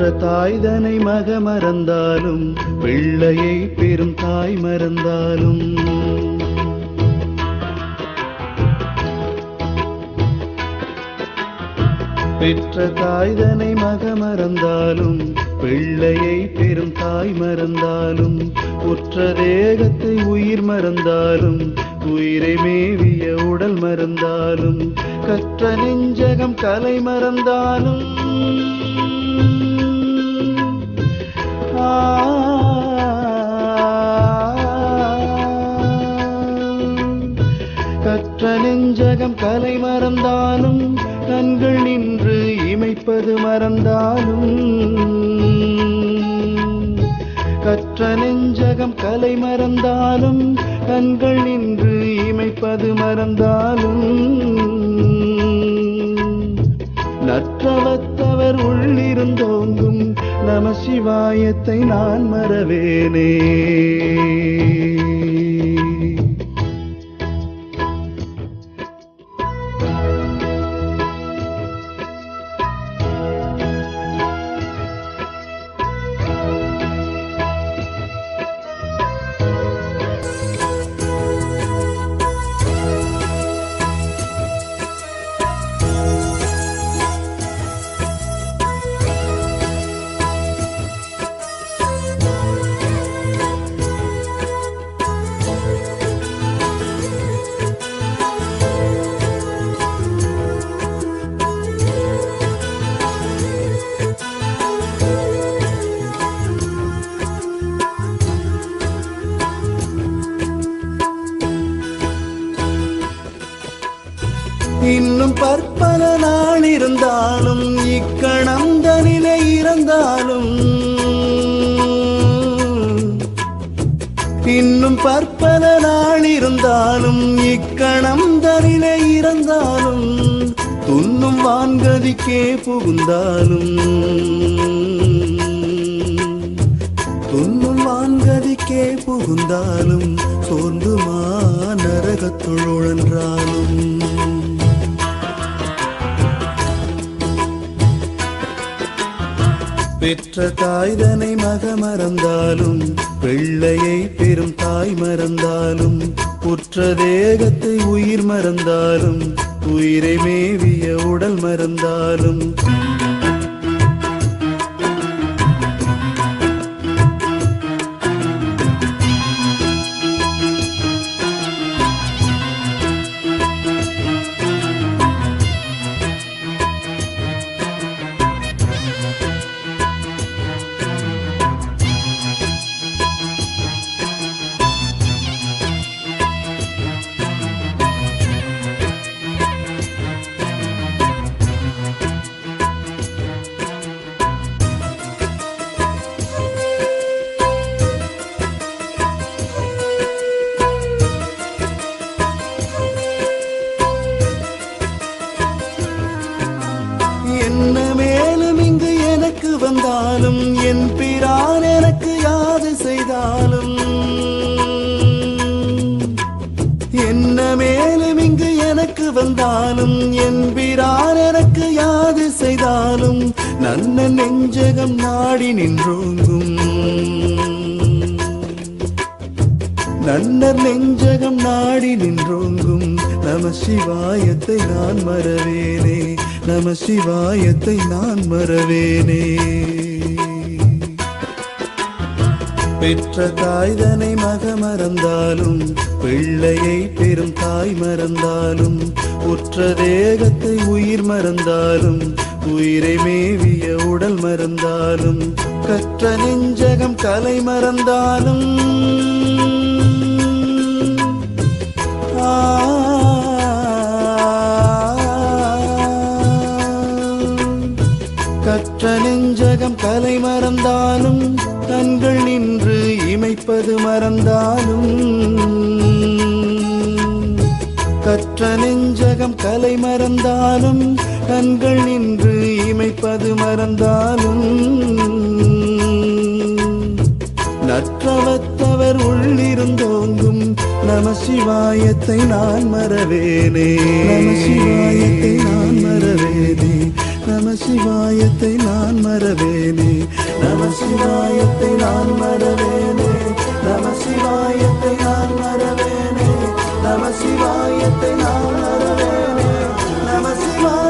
பெற்ற தாய்தனை மக மறந்தாலும் பிள்ளையை பெரும் தாய் மறந்தாலும் பெற்ற தாய்தனை மக மறந்தாலும் பிள்ளையை பெரும் தாய் மறந்தாலும் உற்ற தேகத்தை உயிர் மறந்தாலும் உயிரை மேவிய உடல் மறந்தாலும் கற்ற நெஞ்சகம் கலை மறந்தாலும் கற்ற நெஞ்சகம் கலை மறந்தாலும் கண்கள் நின்று இமைப்பது மறந்தாலும் கற்ற நெஞ்சகம் கலை மறந்தாலும் கண்கள் நின்று இமைப்பது மறந்தாலும் நற்றவத்தவர் உள்ளிருந்தோங்கும் நம சிவாயத்தை நான் மறவேனே. இன்னும் பற்பல நாள் இருந்தாலும் இக்கணம் தனிலே இறந்தாலும் இன்னும் பற்பல நாள் இருந்தாலும் இக்கணம் தனிலே இறந்தாலும் துன்னும் வான்கதிக்கே புகுந்தாலும் துன்னும் வான்கதிக்கே புகுந்தாலும் சோர்ந்துமா நரகத்துள் உழன்றாலும் பெற்ற தாய்தனை மக மறந்தாலும் பிள்ளையை பெரும் தாய் மறந்தாலும் உற்ற தேகத்தை உயிர் மறந்தாலும் உயிரை மேவிய உடல் மறந்தாலும் என்ன மேலும் இங்கு எனக்கு வந்தாலும் என் பிரான் எனக்கு யாது செய்தாலும் என்ன மேலும் இங்கு எனக்கு வந்தாலும் என் பிரான் எனக்கு யாது செய்தாலும் நன்ன நெஞ்சகம் நாடி நின்றோங்கும் நன்னர் நெஞ்சகம் நாடி நின்றோங்கும் நம சிவாயத்தை நான் மறவேனே. நம சிவாயத்தை நான் மறவேனே. பெற்ற தாய்தனை மக மறந்தாலும் பிள்ளையை பெரும் தாய் மறந்தாலும் உற்ற தேகத்தை உயிர் மறந்தாலும் உயிரை மேவிய உடல் மறந்தாலும் கற்ற நெஞ்சகம் கலை மறந்தாலும் கற்ற நெஞ்சகம் கலை மறந்தாலும் கண்கள் நின்று இமைப்பது மறந்தாலும் கற்ற நெஞ்சகம் கலை மறந்தாலும் கண்கள் நின்று இமைப்பது மறந்தாலும் நற்றவத்தவர் உள்ளிருந்தோங்கும் நம சிவாயத்தை நான் மறவேனே. நம சிவாயத்தை நான் மறவேனே. நம சிவாயத்தை நான் மறவேனே, நம சிவாயத்தை நான் மறவேனே, நம சிவாயத்தை நான் மறவேனே, நம சிவாயத்தை நான் மறவேனே, நம சிவாய